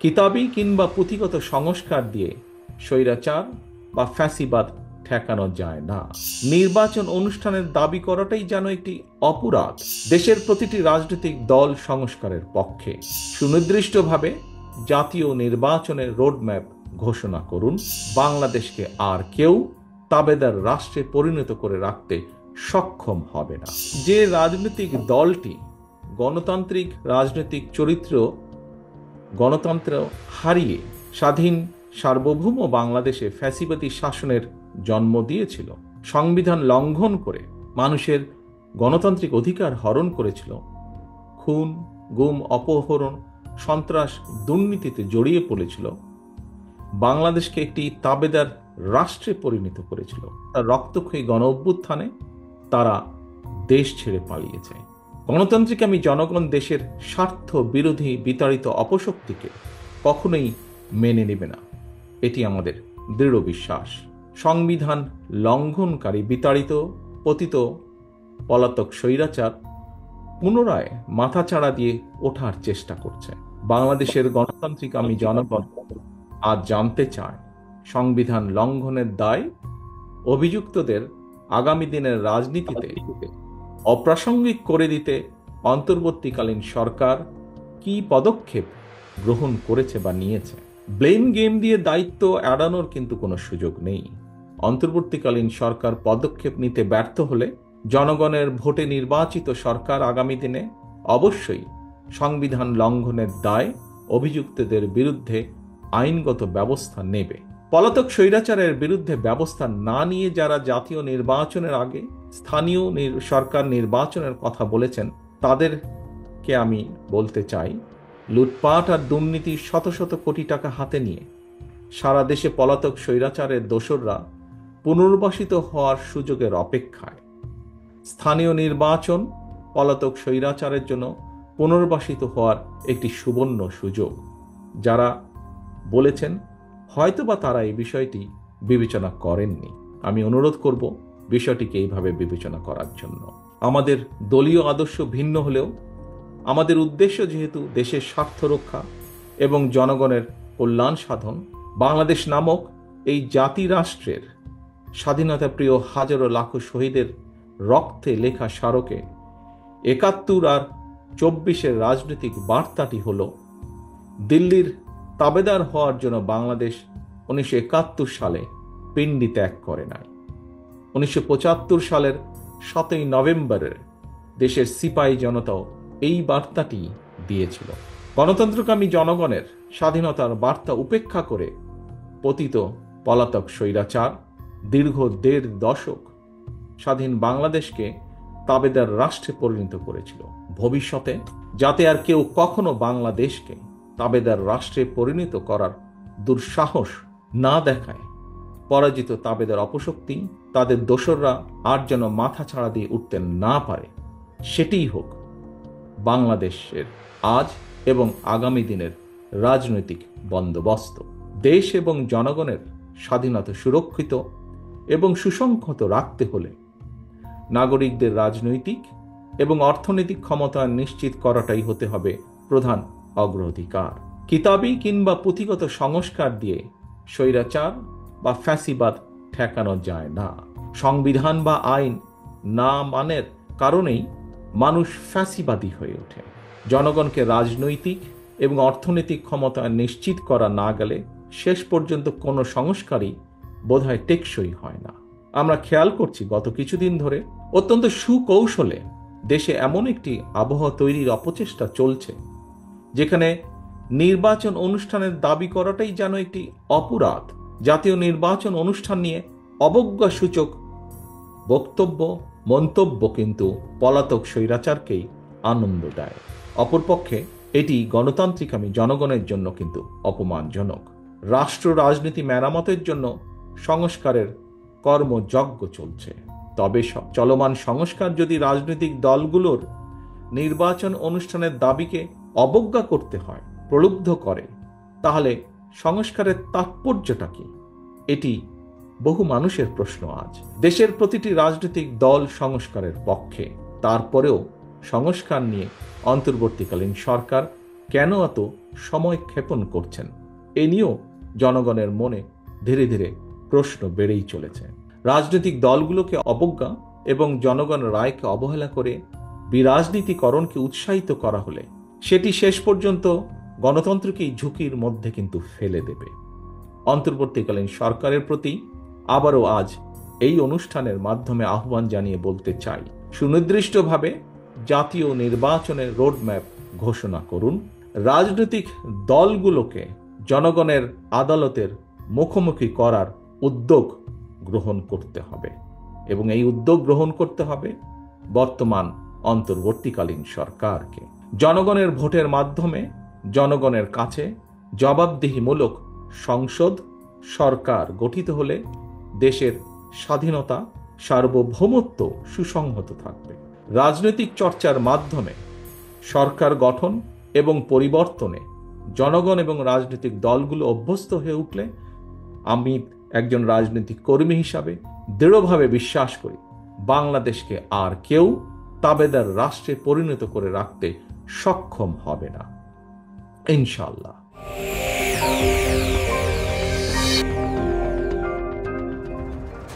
কিতাবি কিংবা পুঁথিগত সংস্কার দিয়ে স্বৈরাচার বা ফ্যাসিবাদ ঠেকানো যায় না। নির্বাচন অনুষ্ঠানের দাবি করাটাই যেন একটি অপরাধ। দেশের প্রতিটি রাজনৈতিক দল সংস্কারের পক্ষে। সুনির্দিষ্টভাবে জাতীয় নির্বাচনের রোডম্যাপ ঘোষণা করুন। বাংলাদেশকে আর কেউ তাবেদার রাষ্ট্রে পরিণত করে রাখতে সক্ষম হবে না। যে রাজনৈতিক দলটি গণতান্ত্রিক রাজনৈতিক চরিত্র গণতন্ত্র হারিয়ে স্বাধীন সার্বভৌম বাংলাদেশে ফ্যাসিবাদী শাসনের জন্ম দিয়েছিল, সংবিধান লঙ্ঘন করে মানুষের গণতান্ত্রিক অধিকার হরণ করেছিল, খুন গুম অপহরণ সন্ত্রাস দুর্নীতিতে জড়িয়ে পড়েছিল, বাংলাদেশকে একটি তাবেদার রাষ্ট্রে পরিণত করেছিল, তার রক্তক্ষয়ী গণ অভ্যুত্থানে তারা দেশ ছেড়ে পালিয়েছে। গণতান্ত্রিকামী জনগণ দেশের স্বার্থ বিরোধী বিতাড়িত অপশক্তিকে কখনোই মেনে নেবে না, এটি আমাদের দৃঢ় বিশ্বাস। সংবিধান লঙ্ঘনকারী বিতাড়িত পতিত পলাতক স্বৈরাচার পুনরায় মাথাচাড়া দিয়ে ওঠার চেষ্টা করছে। বাংলাদেশের গণতান্ত্রিকামী জনগণ আজ জানতে চায়, সংবিধান লঙ্ঘনের দায় অভিযুক্তদের আগামী দিনের রাজনীতিতে অপ্রাসঙ্গিক করে দিতে অন্তর্বর্তীকালীন সরকার কি পদক্ষেপ গ্রহণ করেছে বা নিয়েছে। ব্লেম গেম দিয়ে দায়িত্ব এড়ানোর কিন্তু কোনো সুযোগ নেই। অন্তর্বর্তীকালীন সরকার পদক্ষেপ নিতে ব্যর্থ হলে জনগণের ভোটে নির্বাচিত সরকার আগামী দিনে অবশ্যই সংবিধান লঙ্ঘনের দায় অভিযুক্তদের বিরুদ্ধে আইনগত ব্যবস্থা নেবে। পলাতক স্বৈরাচারের বিরুদ্ধে ব্যবস্থা না নিয়ে যারা জাতীয় নির্বাচনের আগে স্থানীয় সরকার নির্বাচনের কথা বলেছেন, তাদেরকে আমি বলতে চাই, লুটপাট আর দুর্নীতির শত শত কোটি টাকা হাতে নিয়ে সারা দেশে পলাতক স্বৈরাচারের দোসররা পুনর্বাসিত হওয়ার সুযোগের অপেক্ষায়। স্থানীয় নির্বাচন পলাতক স্বৈরাচারের জন্য পুনর্বাসিত হওয়ার একটি সুবর্ণ সুযোগ। যারা বলেছেন হয়তোবা তারা এই বিষয়টি বিবেচনা করেননি। আমি অনুরোধ করব বিষয়টিকে এইভাবে বিবেচনা করার জন্য। আমাদের দলীয় আদর্শ ভিন্ন হলেও আমাদের উদ্দেশ্য যেহেতু দেশের স্বার্থ রক্ষা এবং জনগণের কল্যাণ সাধন, বাংলাদেশ নামক এই জাতি রাষ্ট্রের স্বাধীনতা প্রিয় হাজারো লাখো শহীদের রক্তে লেখা স্মারকে ৭১ আর ২৪-এর রাজনৈতিক বার্তাটি হল, দিল্লির তাবেদার হওয়ার জন্য বাংলাদেশ ১৯৭১ সালে পিণ্ডি ত্যাগ করে নাই। ১৯৭৫ সালের ৭ই নভেম্বরের দেশের সিপাহী জনতাও এই বার্তাটি দিয়েছিল। গণতন্ত্রকামী জনগণের স্বাধীনতার বার্তা উপেক্ষা করে পতিত পলাতক স্বৈরাচার দীর্ঘ ১.৫ দশক স্বাধীন বাংলাদেশকে তাবেদার রাষ্ট্রে পরিণত করেছিল। ভবিষ্যতে যাতে আর কেউ কখনো বাংলাদেশকে তাবেদার রাষ্ট্রে পরিণত করার দুঃসাহস না দেখায়, পরাজিত তাবেদার অপশক্তি তাদের দোসররা আর যেন মাথা ছাড়া দিয়ে উঠতে না পারে, সেটিই হোক বাংলাদেশের আজ এবং আগামী দিনের রাজনৈতিক বন্দোবস্ত। দেশ এবং জনগণের স্বাধীনতা সুরক্ষিত এবং সুসংহত রাখতে হলে নাগরিকদের রাজনৈতিক এবং অর্থনৈতিক ক্ষমতা নিশ্চিত করাটাই হতে হবে প্রধান অগ্রাধিকার। কিতাবি কিংবা পুঁথিগত সংস্কার দিয়ে স্বৈরাচার বা ফ্যাসিবাদ ঠেকানো যায় না। সংবিধান বা আইন না মানের কারণেই মানুষ ফ্যাসিবাদী হয়ে ওঠে। জনগণকে রাজনৈতিক এবং অর্থনৈতিক ক্ষমতা নিশ্চিত করা না গেলে শেষ পর্যন্ত কোনো সংস্কারই বোধহয় টেকসই হয় না। আমরা খেয়াল করছি গত কিছুদিন ধরে অত্যন্ত সুকৌশলে দেশে এমন একটি আবহাওয়া তৈরির অপচেষ্টা চলছে, যেখানে নির্বাচন অনুষ্ঠানের দাবি করাটাই যেন একটি অপরাধ। জাতীয় নির্বাচন অনুষ্ঠান নিয়ে অবজ্ঞাসূচক বক্তব্য মন্তব্য কিন্তু পলাতক স্বৈরাচারকেই আনন্দ দেয়। অপরপক্ষে এটি গণতান্ত্রিকামী জনগণের জন্য কিন্তু অপমানজনক। রাষ্ট্র রাজনীতি মেরামতের জন্য সংস্কারের কর্মযজ্ঞ চলছে, তবে চলমান সংস্কার যদি রাজনৈতিক দলগুলোর নির্বাচন অনুষ্ঠানের দাবিকে অবজ্ঞা করতে হয়, প্রলুব্ধ করে, তাহলে সংস্কারের তাৎপর্যটা কি? এটি বহু মানুষের প্রশ্ন। আজ দেশের প্রতিটি রাজনৈতিক দল সংস্কারের পক্ষে, তারপরেও সংস্কার নিয়ে অন্তর্বর্তীকালীন সরকার কেন এত সময় ক্ষেপণ করছেন? এ নিয়েও জনগণের মনে ধীরে ধীরে প্রশ্ন বেড়েই চলেছে। রাজনৈতিক দলগুলোকে অবজ্ঞা এবং জনগণের রায়কে অবহেলা করে বিরাজনীতিকরণকে উৎসাহিত করা হলে সেটি শেষ পর্যন্ত গণতন্ত্রকেই ঝুঁকির মধ্যে কিন্তু ফেলে দেবে। অন্তর্বর্তীকালীন সরকারের প্রতি আবারও আজ এই অনুষ্ঠানের মাধ্যমে আহ্বান জানিয়ে বলতে চাই, সুনির্দিষ্টভাবে জাতীয় নির্বাচনের রোডম্যাপ ঘোষণা করুন। রাজনৈতিক দলগুলোকে জনগণের আদালতের মুখোমুখি করার উদ্যোগ গ্রহণ করতে হবে এবং এই উদ্যোগ গ্রহণ করতে হবে বর্তমান অন্তর্বর্তীকালীন সরকারকে। জনগণের ভোটের মাধ্যমে জনগণের কাছে জবাবদিহিমূলক সংসদ সরকার গঠিত হলে দেশের স্বাধীনতা, সার্বভৌমত্ব সুসংহত থাকবে। রাজনৈতিক চর্চার মাধ্যমে সরকার গঠন এবং পরিবর্তনে জনগণ এবং রাজনৈতিক দলগুলো অভ্যস্ত হয়ে উঠলে আমি একজন রাজনৈতিক কর্মী হিসাবে দৃঢ়ভাবে বিশ্বাস করি বাংলাদেশকে আর কেউ তাবেদার রাষ্ট্রে পরিণত করে রাখতে সক্ষম হবে না, ইনশাআল্লাহ।